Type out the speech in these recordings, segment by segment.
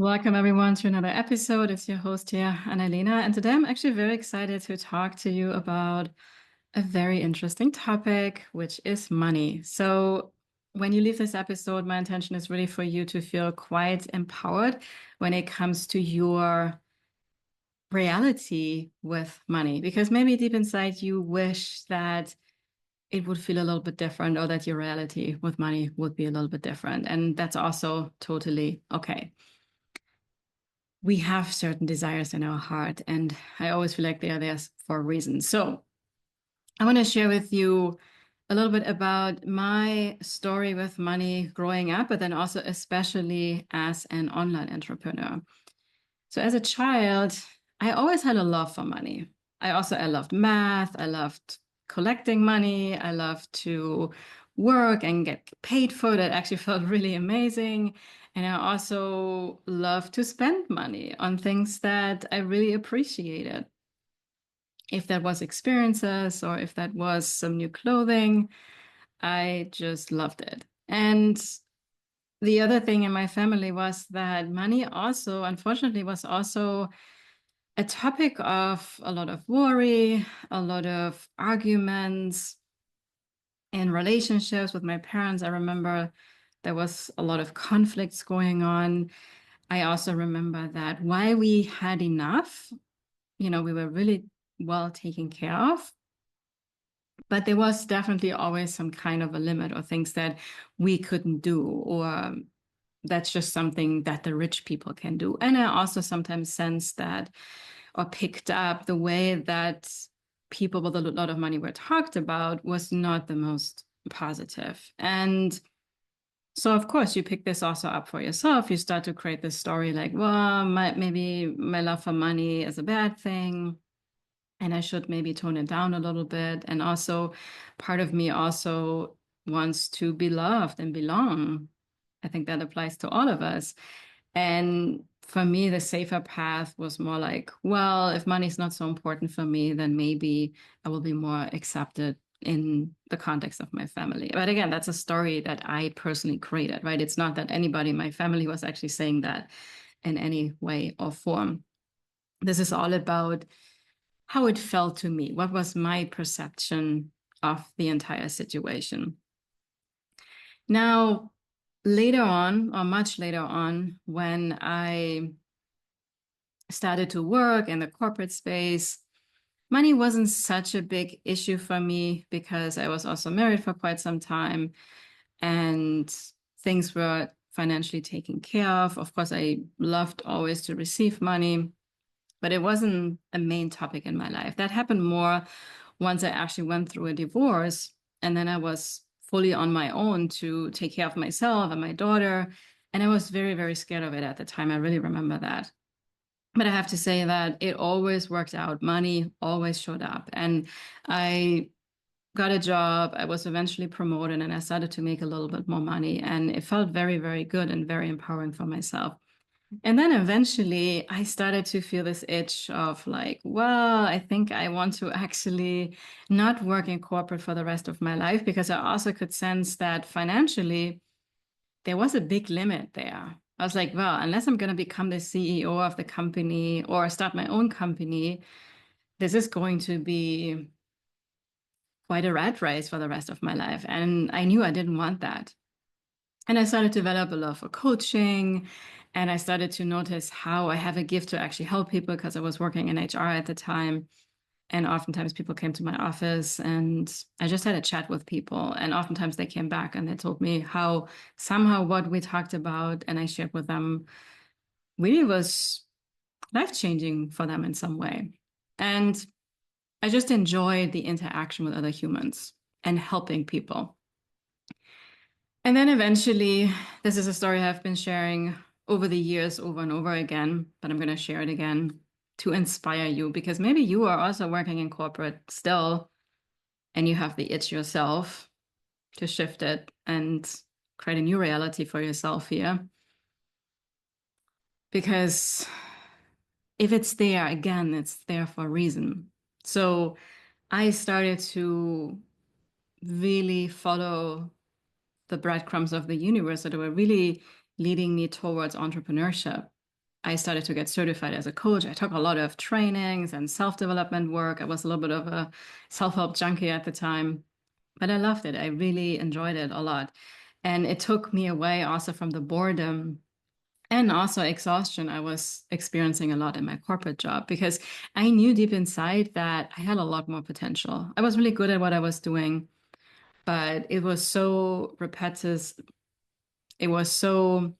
Welcome everyone to another episode. It's your host here, Annalena, and today I'm actually very excited to talk to you about a very interesting topic, which is money. So when you leave this episode, my intention is really for you to feel quite empowered when it comes to your reality with money, because maybe deep inside you wish that it would feel a little bit different or that your reality with money would be a little bit different. And that's also totally okay. We have certain desires in our heart, and I always feel like they are there for a reason. So I want to share with you a little bit about my story with money growing up, but then also especially as an online entrepreneur. So as a child, I always had a love for money. I loved math. I loved collecting money. I loved to work and get paid for it. It actually felt really amazing. And I also loved to spend money on things that I really appreciated. If that was experiences or if that was some new clothing, I just loved it. And the other thing in my family was that money also, unfortunately, was also a topic of a lot of worry, a lot of arguments in relationships with my parents. I remember there was a lot of conflicts going on. I also remember that while we had enough, we were really well taken care of, but there was definitely always some kind of a limit or things that we couldn't do, or that's just something that the rich people can do. And I also sometimes sensed that or picked up the way that people with a lot of money were talked about was not the most positive. And so, of course, you pick this also up for yourself. You start to create this story like, well, maybe my love for money is a bad thing, and I should maybe tone it down a little bit. And also, part of me also wants to be loved and belong. I think that applies to all of us. And for me, the safer path was more like, well, if money's not so important for me, then maybe I will be more accepted in the context of my family. But again, that's a story that I personally created, right? It's not that anybody in my family was actually saying that in any way or form. This is all about how it felt to me. What was my perception of the entire situation? Now, later on, or much later on, when I started to work in the corporate space, money wasn't such a big issue for me because I was also married for quite some time and things were financially taken care of. Of course, I loved always to receive money, but it wasn't a main topic in my life. That happened more once I actually went through a divorce, and then I was fully on my own to take care of myself and my daughter. And I was very, very scared of it at the time. I really remember that. But I have to say that it always worked out. Money always showed up. And I got a job. I was eventually promoted and I started to make a little bit more money. And it felt very, very good and very empowering for myself. And then eventually I started to feel this itch of like, well, I think I want to actually not work in corporate for the rest of my life, because I also could sense that financially there was a big limit there. I was like, well, unless I'm going to become the CEO of the company or start my own company, this is going to be quite a rat race for the rest of my life. And I knew I didn't want that. And I started to develop a love for coaching. And I started to notice how I have a gift to actually help people because I was working in HR at the time. And oftentimes people came to my office and I just had a chat with people. And oftentimes they came back and they told me how somehow what we talked about and I shared with them really was life-changing for them in some way. And I just enjoyed the interaction with other humans and helping people. And then eventually, this is a story I've been sharing over the years, over and over again, but I'm going to share it again to inspire you, because maybe you are also working in corporate still and you have the itch yourself to shift it and create a new reality for yourself here. Because if it's there, again, it's there for a reason. So I started to really follow the breadcrumbs of the universe that were really leading me towards entrepreneurship. I started to get certified as a coach. I took a lot of trainings and self-development work. I was a little bit of a self-help junkie at the time, but I loved it. I really enjoyed it a lot. And it took me away also from the boredom and also exhaustion I was experiencing a lot in my corporate job because I knew deep inside that I had a lot more potential. I was really good at what I was doing, but it was so repetitive. It was so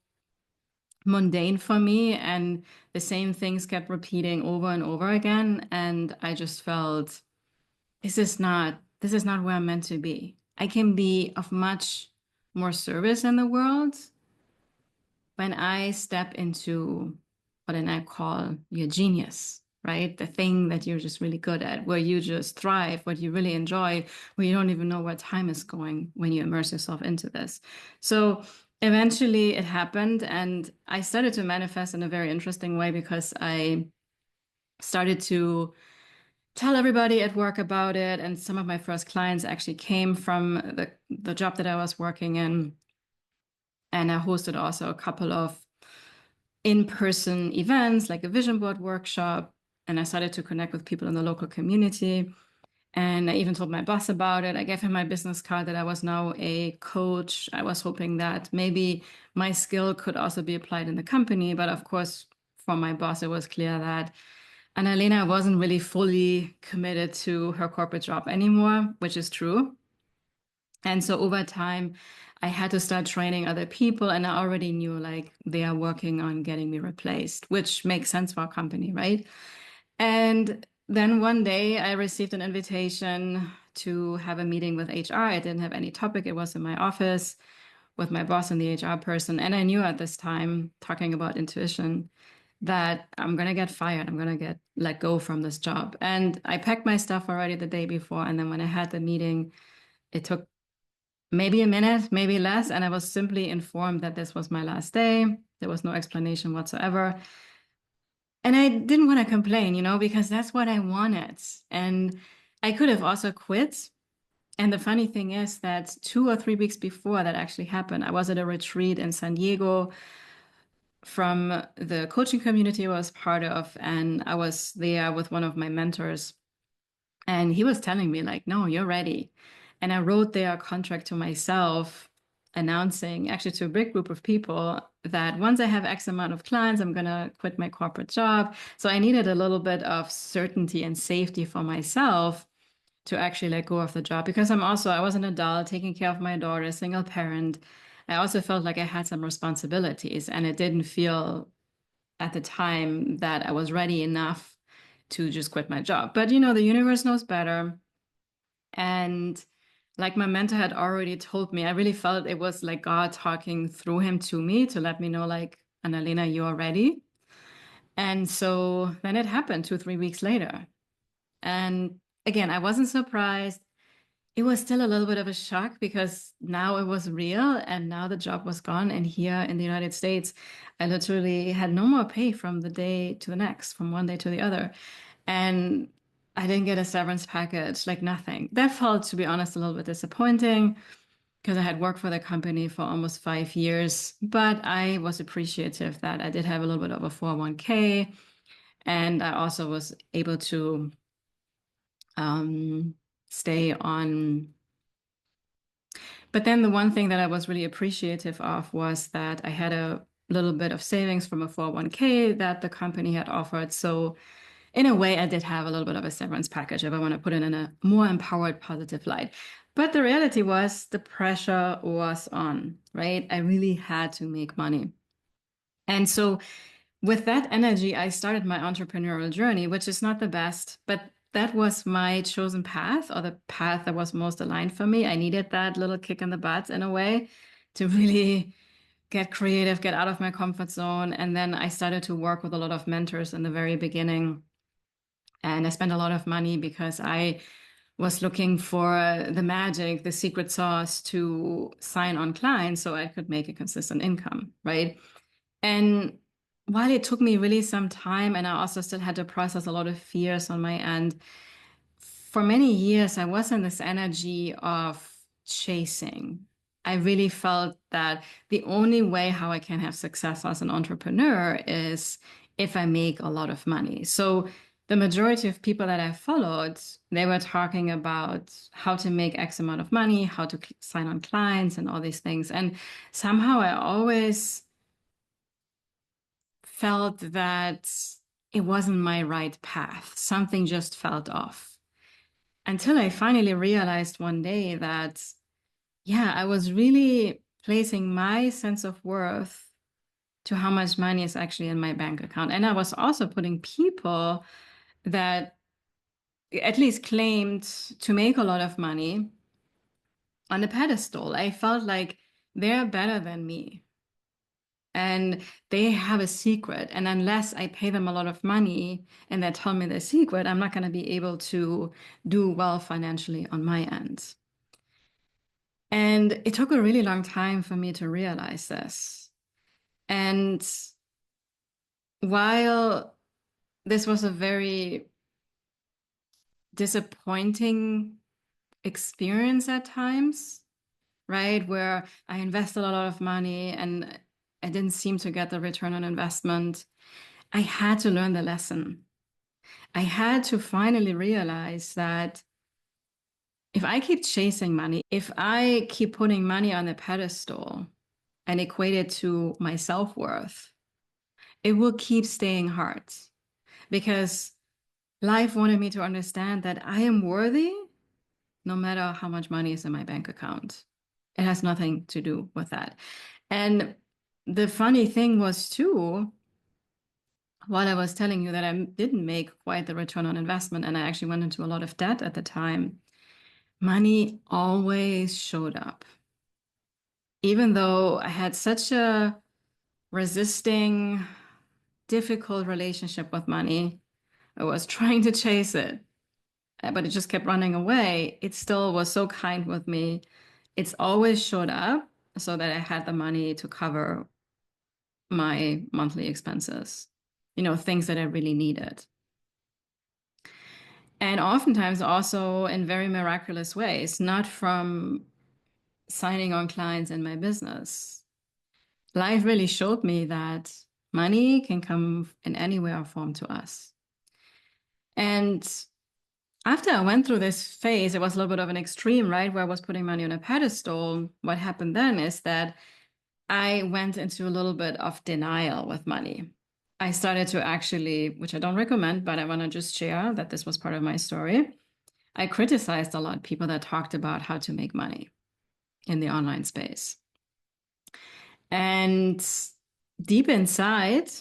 mundane for me, and the same things kept repeating over and over again. And I just felt this is not where I'm meant to be. I can be of much more service in the world when I step into what I now call your genius, right? The thing that you're just really good at, where you just thrive, what you really enjoy, where you don't even know where time is going when you immerse yourself into this. So eventually it happened, and I started to manifest in a very interesting way because I started to tell everybody at work about it. And some of my first clients actually came from the job that I was working in. And I hosted also a couple of in-person events like a vision board workshop. And I started to connect with people in the local community. And I even told my boss about it. I gave him my business card that I was now a coach. I was hoping that maybe my skill could also be applied in the company. But of course, for my boss, it was clear that Annalena wasn't really fully committed to her corporate job anymore, which is true. And so over time, I had to start training other people, and I already knew like they are working on getting me replaced, which makes sense for a company, right? And then one day I received an invitation to have a meeting with HR. I didn't have any topic. It was in my office with my boss and the HR person. And I knew at this time, talking about intuition, that I'm going to get fired. I'm going to get let go from this job. And I packed my stuff already the day before. And then when I had the meeting, it took maybe a minute, maybe less. And I was simply informed that this was my last day. There was no explanation whatsoever. And I didn't want to complain, because that's what I wanted. And I could have also quit. And the funny thing is that 2 or 3 weeks before that actually happened, I was at a retreat in San Diego from the coaching community I was part of. And I was there with one of my mentors. And he was telling me, like, no, you're ready. And I wrote their contract to myself, announcing actually to a big group of people that once I have X amount of clients, I'm going to quit my corporate job. So I needed a little bit of certainty and safety for myself to actually let go of the job because I was an adult taking care of my daughter, single parent. I also felt like I had some responsibilities, and it didn't feel at the time that I was ready enough to just quit my job. But the universe knows better. And like my mentor had already told me, I really felt it was like God talking through him to me to let me know, like, Annalena, you are ready. And so then it happened 2, 3 weeks later. And again, I wasn't surprised. It was still a little bit of a shock because now it was real and now the job was gone. And here in the United States, I literally had no more pay from the day to the next, from one day to the other. And I didn't get a severance package, like nothing. That felt, to be honest, a little bit disappointing because I had worked for the company for almost 5 years. But I was appreciative that I did have a little bit of a 401k. And I also was able to stay on. But then the one thing that I was really appreciative of was that I had a little bit of savings from a 401k that the company had offered. So in a way, I did have a little bit of a severance package if I want to put it in a more empowered, positive light. But the reality was the pressure was on, right? I really had to make money. And so with that energy, I started my entrepreneurial journey, which is not the best, but that was my chosen path, or the path that was most aligned for me. I needed that little kick in the butt in a way to really get creative, get out of my comfort zone. And then I started to work with a lot of mentors in the very beginning. And I spent a lot of money because I was looking for the magic, the secret sauce to sign on clients so I could make a consistent income, right? And while it took me really some time, and I also still had to process a lot of fears on my end, for many years I was in this energy of chasing. I really felt that the only way how I can have success as an entrepreneur is if I make a lot of money. So the majority of people that I followed, they were talking about how to make X amount of money, how to sign on clients and all these things. And somehow I always felt that it wasn't my right path. Something just felt off until I finally realized one day that, yeah, I was really placing my sense of worth to how much money is actually in my bank account. And I was also putting people that at least claimed to make a lot of money on a pedestal. I felt like they're better than me and they have a secret. And unless I pay them a lot of money and they tell me their secret, I'm not going to be able to do well financially on my end. And it took a really long time for me to realize this. And while this was a very disappointing experience at times, right? Where I invested a lot of money and I didn't seem to get the return on investment. I had to learn the lesson. I had to finally realize that if I keep chasing money, if I keep putting money on a pedestal and equate it to my self-worth, it will keep staying hard because life wanted me to understand that I am worthy no matter how much money is in my bank account. It has nothing to do with that. And the funny thing was too, while I was telling you that I didn't make quite the return on investment and I actually went into a lot of debt at the time, money always showed up. Even though I had such a resisting, difficult relationship with money, I was trying to chase it, but it just kept running away. It still was so kind with me. It's always showed up so that I had the money to cover my monthly expenses, things that I really needed. And oftentimes also in very miraculous ways, not from signing on clients in my business. Life really showed me that money can come in any way or form to us. And after I went through this phase, it was a little bit of an extreme, right? Where I was putting money on a pedestal. What happened then is that I went into a little bit of denial with money. I started to actually, which I don't recommend, but I want to just share that this was part of my story. I criticized a lot of people that talked about how to make money in the online space. And deep inside,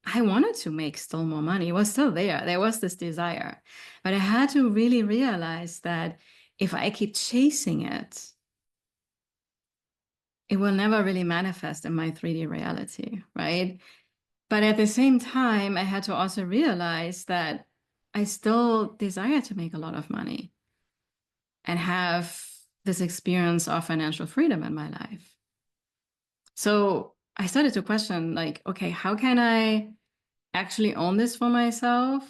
I wanted to make still more money. It was still there. There was this desire. But I had to really realize that if I keep chasing it, it will never really manifest in my 3D reality, right? But at the same time, I had to also realize that I still desire to make a lot of money and have this experience of financial freedom in my life. So I started to question, like, okay, how can I actually own this for myself?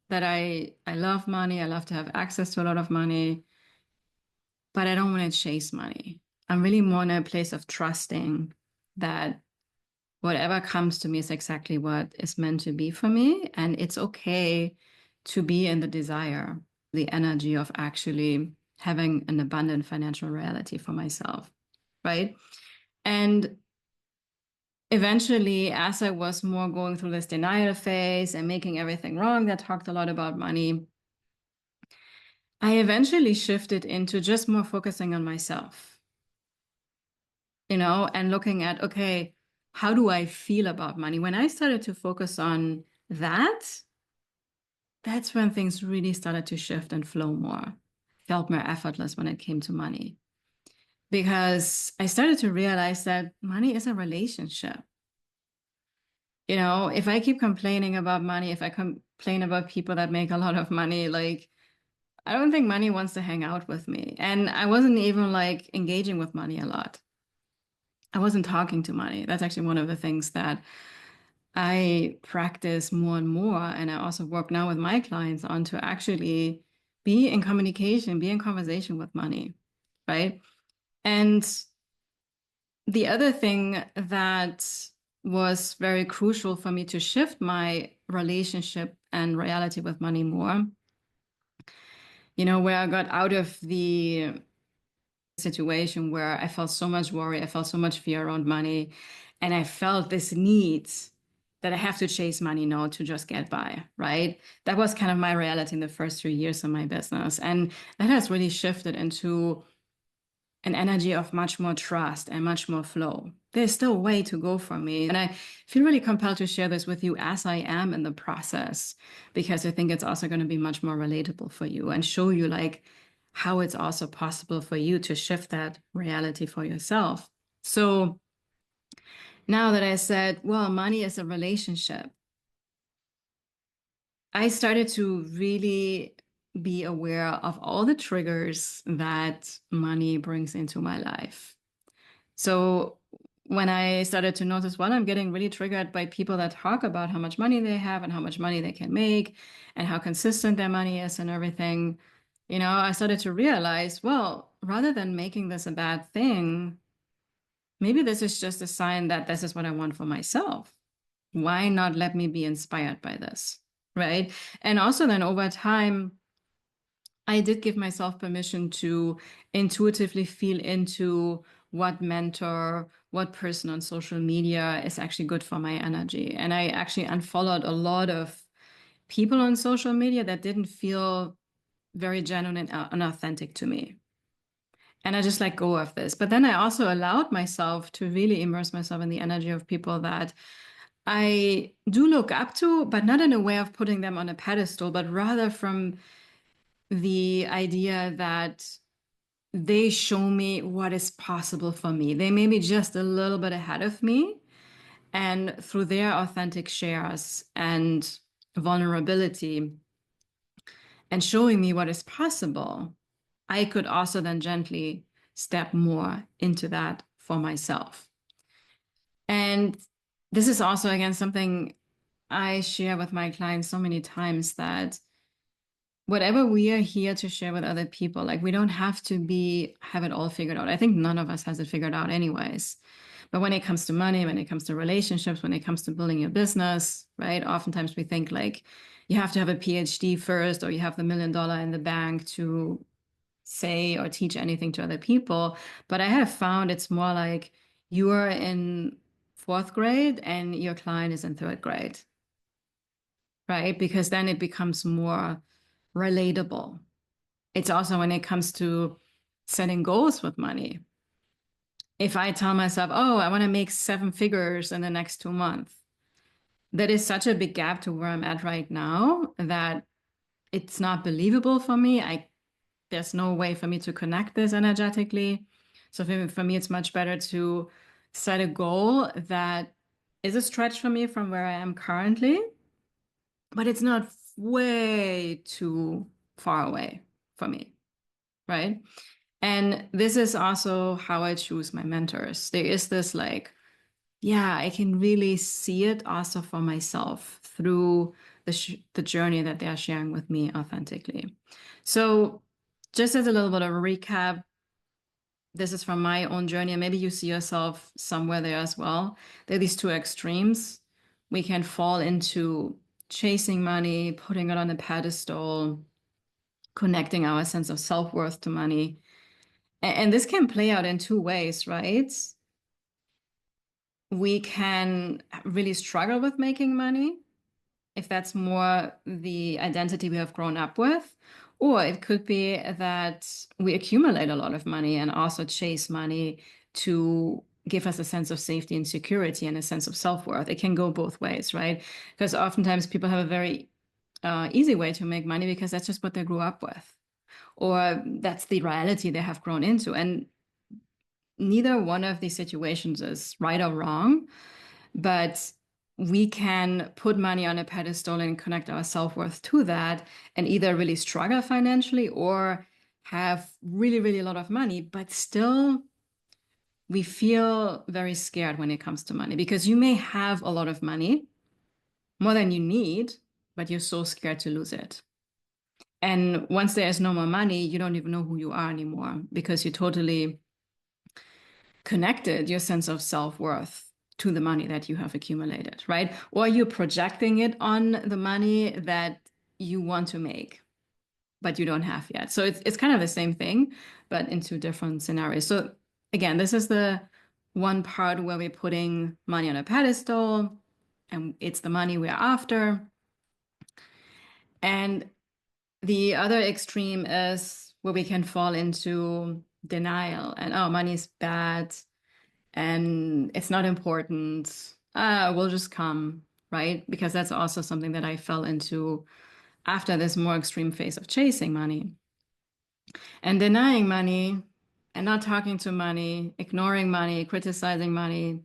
That I love money, I love to have access to a lot of money, but I don't want to chase money. I'm really more in a place of trusting that whatever comes to me is exactly what is meant to be for me. And it's okay to be in the desire, the energy of actually having an abundant financial reality for myself, right? And eventually, as I was more going through this denial phase and making everything wrong that talked a lot about money, I eventually shifted into just more focusing on myself, and looking at, okay, how do I feel about money? When I started to focus on that, that's when things really started to shift and flow more, felt more effortless when it came to money. Because I started to realize that money is a relationship. If I keep complaining about money, if I complain about people that make a lot of money, like, I don't think money wants to hang out with me. And I wasn't even like engaging with money a lot. I wasn't talking to money. That's actually one of the things that I practice more and more. And I also work now with my clients on to actually be in communication, be in conversation with money, right? And the other thing that was very crucial for me to shift my relationship and reality with money more, where I got out of the situation where I felt so much worry, I felt so much fear around money, and I felt this need that I have to chase money now to just get by, right? That was kind of my reality in the first 3 years of my business. And that has really shifted into an energy of much more trust and much more flow. There's still a way to go for me. And I feel really compelled to share this with you as I am in the process, because I think it's also going to be much more relatable for you and show you like how it's also possible for you to shift that reality for yourself. So now that I said, well, money is a relationship, I started to really be aware of all the triggers that money brings into my life. So when I started to notice, well, I'm getting really triggered by people that talk about how much money they have and how much money they can make and how consistent their money is and everything, I started to realize, well, rather than making this a bad thing, maybe this is just a sign that this is what I want for myself. Why not let me be inspired by this? Right. And also then over time, I did give myself permission to intuitively feel into what mentor, what person on social media is actually good for my energy. And I actually unfollowed a lot of people on social media that didn't feel very genuine and authentic to me. And I just let go of this. But then I also allowed myself to really immerse myself in the energy of people that I do look up to, but not in a way of putting them on a pedestal, but rather from the idea that they show me what is possible for me. They may be just a little bit ahead of me. And through their authentic shares and vulnerability and showing me what is possible, I could also then gently step more into that for myself. And this is also, again, something I share with my clients so many times, that whatever we are here to share with other people, like we don't have to have it all figured out. I think none of us has it figured out anyways. But when it comes to money, when it comes to relationships, when it comes to building your business, right? Oftentimes we think like you have to have a PhD first, or you have the $1 million in the bank to say or teach anything to other people. But I have found it's more like you are in fourth grade and your client is in third grade, right? Because then it becomes more relatable. It's also when it comes to setting goals with money. If I tell myself, oh, I want to make 7 figures in the next 2 months, that is such a big gap to where I'm at right now that it's not believable for me. There's no way for me to connect this energetically. So for me, it's much better to set a goal that is a stretch for me from where I am currently, but it's not way too far away for me, right? And this is also how I choose my mentors. There is this like, yeah, I can really see it also for myself through the journey that they are sharing with me authentically. So just as a little bit of a recap, this is from my own journey, and maybe you see yourself somewhere there as well. There are these two extremes. We can fall into chasing money, putting it on a pedestal, connecting our sense of self-worth to money. And this can play out in two ways, right? We can really struggle with making money if that's more the identity we have grown up with. Or it could be that we accumulate a lot of money and also chase money to give us a sense of safety and security and a sense of self-worth. It can go both ways, right? Because oftentimes people have a very easy way to make money because that's just what they grew up with, or that's the reality they have grown into. And neither one of these situations is right or wrong, but we can put money on a pedestal and connect our self-worth to that and either really struggle financially or have really, really a lot of money, but still we feel very scared when it comes to money, because you may have a lot of money, more than you need, but you're so scared to lose it. And once there is no more money, you don't even know who you are anymore, because you totally connected your sense of self-worth to the money that you have accumulated, right? Or you're projecting it on the money that you want to make, but you don't have yet. So it's kind of the same thing, but in two different scenarios. So again, this is the one part where we're putting money on a pedestal, and it's the money we're after. And the other extreme is where we can fall into denial and, oh, money's bad and it's not important. Will just come, right? Because that's also something that I fell into after this more extreme phase of chasing money and denying money and not talking to money, ignoring money, criticizing money.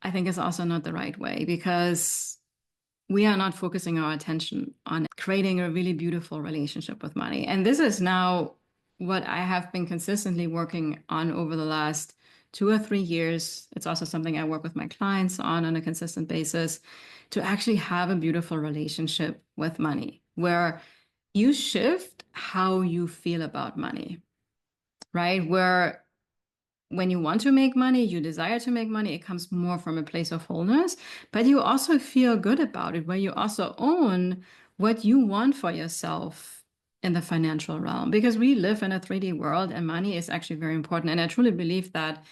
I think is also not the right way because we are not focusing our attention on creating a really beautiful relationship with money. And this is now what I have been consistently working on over the last 2 or 3 years. It's also something I work with my clients on a consistent basis to actually have a beautiful relationship with money where you shift how you feel about money, right? Where when you want to make money, you desire to make money, it comes more from a place of wholeness, but you also feel good about it, where you also own what you want for yourself in the financial realm. Because we live in a 3D world and money is actually very important. And I truly believe that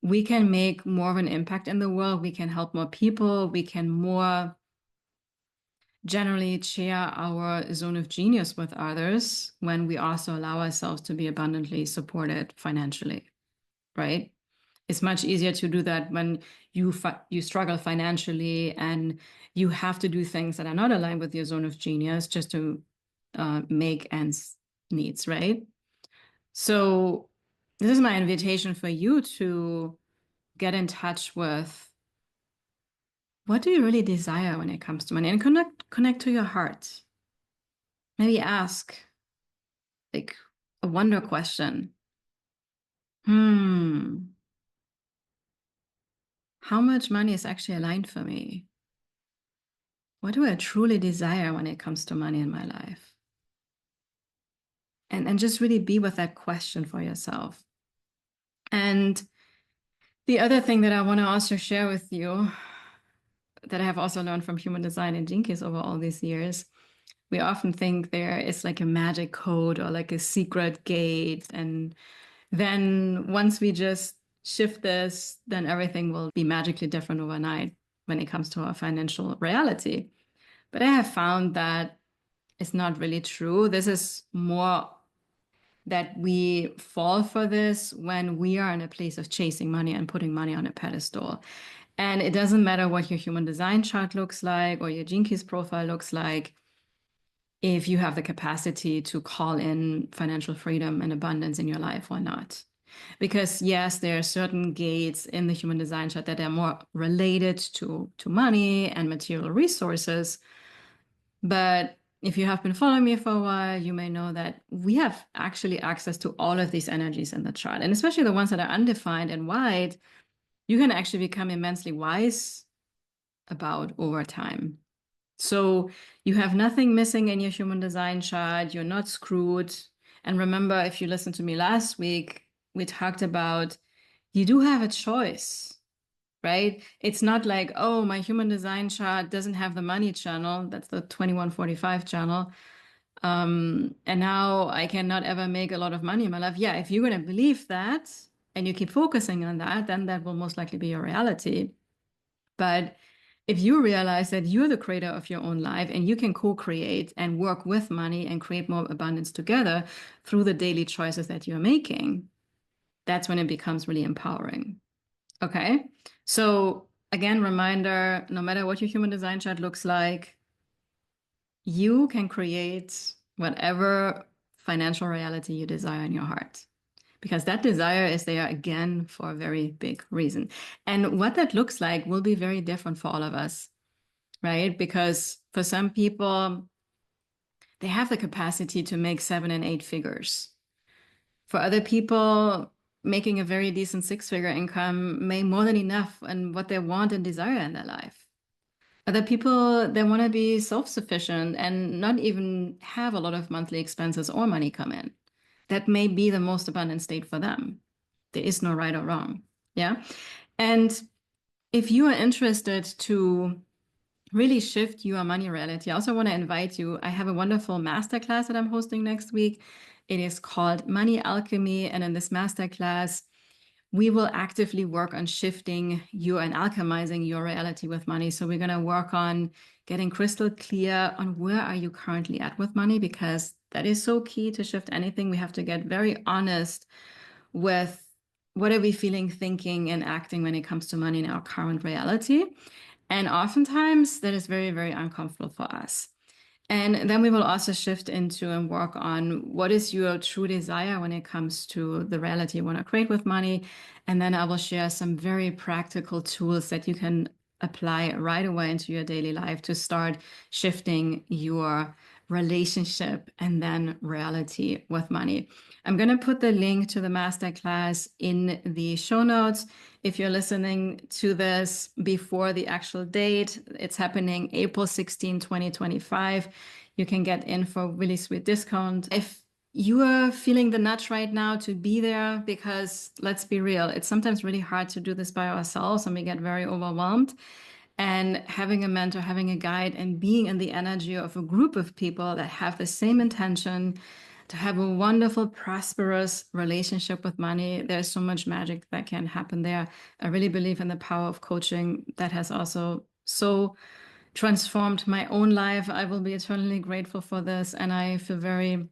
we can make more of an impact in the world. We can help more people. We can more generally share our zone of genius with others when we also allow ourselves to be abundantly supported financially, right? It's much easier to do that when you struggle financially and you have to do things that are not aligned with your zone of genius just to make ends meet, right? So this is my invitation for you to get in touch with what do you really desire when it comes to money and connect to your heart. Maybe ask like a wonder question. How much money is actually aligned for me? What do I truly desire when it comes to money in my life? And just really be with that question for yourself. And the other thing that I want to also share with you that I have also learned from human design and Gene Keys over all these years, we often think there is like a magic code or like a secret gate. And then once we just shift this, then everything will be magically different overnight when it comes to our financial reality. But I have found that it's not really true. This is more that we fall for this when we are in a place of chasing money and putting money on a pedestal. And it doesn't matter what your human design chart looks like or your Gene Keys profile looks like, if you have the capacity to call in financial freedom and abundance in your life or not. Because yes, there are certain gates in the human design chart that are more related to money and material resources. But if you have been following me for a while, you may know that we have actually access to all of these energies in the chart, and especially the ones that are undefined and wide, you can actually become immensely wise about over time. So you have nothing missing in your human design chart. You're not screwed. And remember, if you listened to me last week, we talked about you do have a choice, right? It's not like, oh, my human design chart doesn't have the money channel. That's the 2145 channel. And now I cannot ever make a lot of money in my life. Yeah, if you're going to believe that and you keep focusing on that, then that will most likely be your reality. But if you realize that you're the creator of your own life and you can co-create and work with money and create more abundance together through the daily choices that you're making, that's when it becomes really empowering. Okay. So again, reminder, no matter what your human design chart looks like, you can create whatever financial reality you desire in your heart. Because that desire is there again for a very big reason. And what that looks like will be very different for all of us, right? Because for some people, they have the capacity to make 7 and 8 figures. For other people, making a very decent 6-figure income may more than enough and what they want and desire in their life. Other people, they want to be self-sufficient and not even have a lot of monthly expenses or money come in. That may be the most abundant state for them. There is no right or wrong. Yeah. And if you are interested to really shift your money reality, I also want to invite you. I have a wonderful masterclass that I'm hosting next week. It is called Money Alchemy. And in this masterclass, we will actively work on shifting you and alchemizing your reality with money. So we're going to work on getting crystal clear on where are you currently at with money, because that is so key to shift anything. We have to get very honest with what are we feeling, thinking, and acting when it comes to money in our current reality. And oftentimes that is very, very uncomfortable for us. And then we will also shift into and work on what is your true desire when it comes to the reality you want to create with money. And then I will share some very practical tools that you can apply right away into your daily life to start shifting your relationship and then reality with money. I'm going to put the link to the masterclass in the show notes. If you're listening to this before the actual date, it's happening April 16, 2025. You can get in for a really sweet discount. If you are feeling the nudge right now to be there, because let's be real, it's sometimes really hard to do this by ourselves and we get very overwhelmed. And having a mentor, having a guide, and being in the energy of a group of people that have the same intention to have a wonderful, prosperous relationship with money, there's so much magic that can happen there. I really believe in the power of coaching. That has also so transformed my own life. I will be eternally grateful for this. And I feel very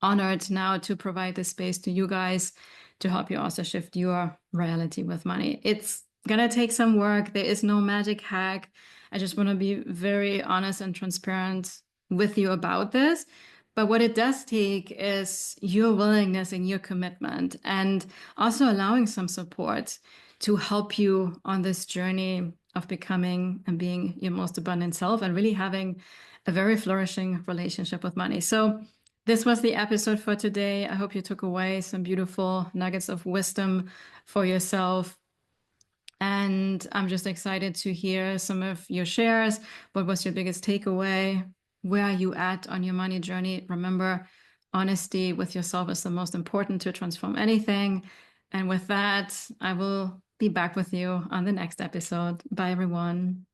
honored now to provide this space to you guys to help you also shift your reality with money. It's gonna take some work. There is no magic hack. I just want to be very honest and transparent with you about this. But what it does take is your willingness and your commitment, and also allowing some support to help you on this journey of becoming and being your most abundant self and really having a very flourishing relationship with money. So this was the episode for today. I hope you took away some beautiful nuggets of wisdom for yourself. And I'm just excited to hear some of your shares. What was your biggest takeaway? Where are you at on your money journey? Remember, honesty with yourself is the most important to transform anything. And with that, I will be back with you on the next episode. Bye, everyone.